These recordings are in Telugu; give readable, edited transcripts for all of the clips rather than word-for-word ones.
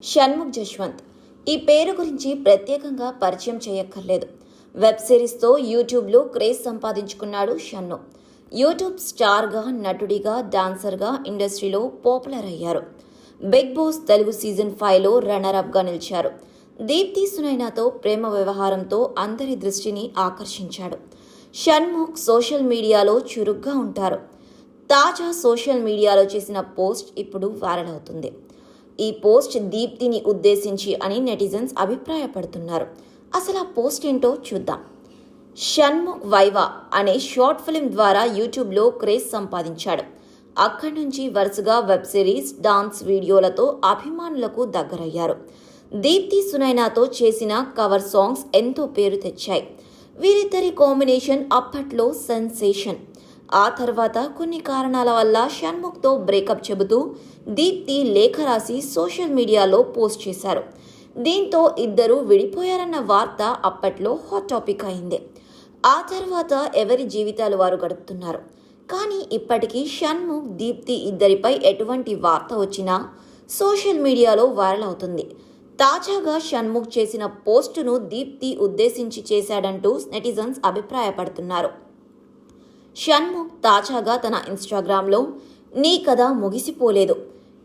షణ్ముఖ్ జశ్వంత్ ఈ పేరు గురించి ప్రత్యేకంగా పరిచయం చేయక్కర్లేదు. వెబ్ సిరీస్తో యూట్యూబ్లో క్రేజ్ సంపాదించుకున్నాడు షన్ను. యూట్యూబ్ స్టార్గా, నటుడిగా, డాన్సర్గా ఇండస్ట్రీలో పాపులర్ అయ్యారు. బిగ్ బాస్ తెలుగు సీజన్ 5లో రన్నరప్గా నిలిచారు. దీప్తి సునైనాతో ప్రేమ వ్యవహారంతో అందరి దృష్టిని ఆకర్షించాడు. షణ్ముఖ్ సోషల్ మీడియాలో చురుగ్గా ఉంటారు. తాజా సోషల్ మీడియాలో చేసిన పోస్ట్ ఇప్పుడు వైరల్ అవుతుంది. ఈ పోస్ట్ దీప్తిని ఉద్దేశించి అని నెటిజన్స్ అభిప్రాయపడుతున్నారు. అసలు ఆ పోస్ట్ ఏంటో చూద్దాం. షణ్ముఖ్ వైవా అనే షార్ట్ ఫిల్మ్ ద్వారా యూట్యూబ్లో క్రేజ్ సంపాదించాడు. అక్కడి నుంచి వరుసగా వెబ్ సిరీస్, డాన్స్ వీడియోలతో అభిమానులకు దగ్గరయ్యారు. దీప్తి సునైనాతో చేసిన కవర్ సాంగ్స్ ఎంతో పేరు తెచ్చాయి. వీరిద్దరి కాంబినేషన్ అప్పట్లో సెన్సేషన్. ఆ తర్వాత కొన్ని కారణాల వల్ల షణ్ముఖ్తో బ్రేకప్ చెబుతూ దీప్తి లేఖ రాసి సోషల్ మీడియాలో పోస్ట్ చేశారు. దీంతో ఇద్దరు విడిపోయారన్న వార్త అప్పట్లో హాట్ టాపిక్ అయింది. ఆ తర్వాత ఎవరి జీవితాలు వారు గడుపుతున్నారు. కానీ ఇప్పటికీ షణ్ముఖ్, దీప్తి ఇద్దరిపై ఎటువంటి వార్త వచ్చినా సోషల్ మీడియాలో వైరల్ అవుతుంది. తాజాగా షణ్ముఖ్ చేసిన పోస్టును దీప్తి ఉద్దేశించి చేశాడంటూ నెటిజన్స్ అభిప్రాయపడుతున్నారు. షణ్ముఖ్ తాజాగా తన ఇన్స్టాగ్రామ్లో నీ కథ ముగిసిపోలేదు,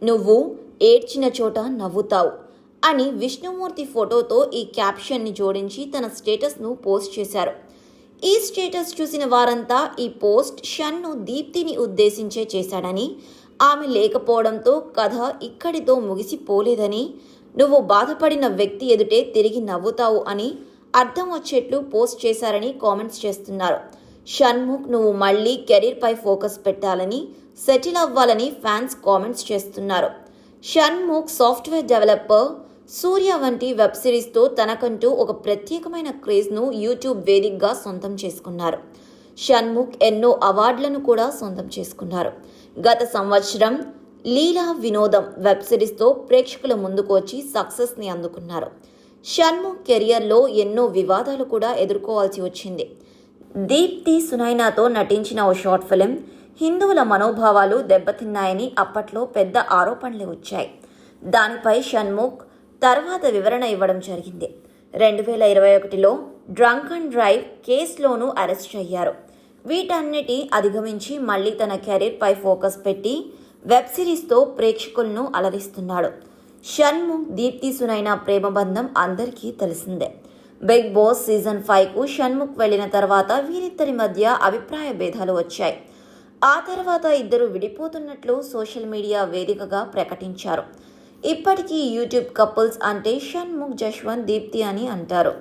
నువ్వు ఏడ్చిన చోట నవ్వుతావు అని విష్ణుమూర్తి ఫోటోతో ఈ క్యాప్షన్ని జోడించి తన స్టేటస్ను పోస్ట్ చేశారు. ఈ స్టేటస్ చూసిన వారంతా ఈ పోస్ట్ షన్ను దీప్తిని ఉద్దేశించే చేశాడని, ఆమె లేకపోవడంతో కథ ఇక్కడితో ముగిసిపోలేదని, నువ్వు బాధపడిన వ్యక్తి ఎదుటే తిరిగి నవ్వుతావు అని అర్థం వచ్చేట్లు పోస్ట్ చేశారని కామెంట్స్ చేస్తున్నారు. షణ్ముఖ్ నువ్వు మళ్ళీ కెరీర్పై ఫోకస్ పెట్టాలని, సెటిల్ అవ్వాలని ఫ్యాన్స్ కామెంట్స్ చేస్తున్నారు. షణ్ముఖ్ సాఫ్ట్వేర్ డెవలపర్, సూర్య వంటి వెబ్ సిరీస్తో తనకంటూ ఒక ప్రత్యేకమైన క్రేజ్ను యూట్యూబ్ వేదికగా సొంతం చేసుకున్నారు. షణ్ముఖ్ ఎన్నో అవార్డులను కూడా సొంతం చేసుకున్నారు. గత సంవత్సరం లీలా వినోదం వెబ్ సిరీస్తో ప్రేక్షకుల ముందుకు వచ్చి సక్సెస్ని అందుకున్నారు. షణ్ముఖ్ కెరియర్లో ఎన్నో వివాదాలు కూడా ఎదుర్కోవాల్సి వచ్చింది. దీప్తి సునైనాతో నటించిన ఓ షార్ట్ ఫిలిం హిందువుల మనోభావాలు దెబ్బతిన్నాయని అప్పట్లో పెద్ద ఆరోపణలు వచ్చాయి. దానిపై షణ్ముఖ్ తర్వాత వివరణ ఇవ్వడం జరిగింది. 2021లో డ్రంక్ అండ్ డ్రైవ్ కేసులోనూ అరెస్ట్ అయ్యారు. వీటన్నిటి అధిగమించి మళ్ళీ తన కెరీర్పై ఫోకస్ పెట్టి వెబ్ సిరీస్తో ప్రేక్షకులను అలరిస్తున్నాడు. షణ్ముఖ్, దీప్తి సునైనా ప్రేమ బంధం అందరికీ తెలిసిందే. బిగ్ బాస్ సీజన్ 5కు షణ్ముఖ్ వెళ్లిన తర్వాత వీరిద్దరి మధ్య అభిప్రాయ భేదాలు వచ్చాయి. ఆ తర్వాత ఇద్దరు విడిపోతున్నట్లు సోషల్ మీడియా వేదికగా ప్రకటించారు. ఇప్పటికీ యూట్యూబ్ కపుల్స్ అంటే షణ్ముఖ్, జశ్వంత్, దీప్తి అని అంటారు.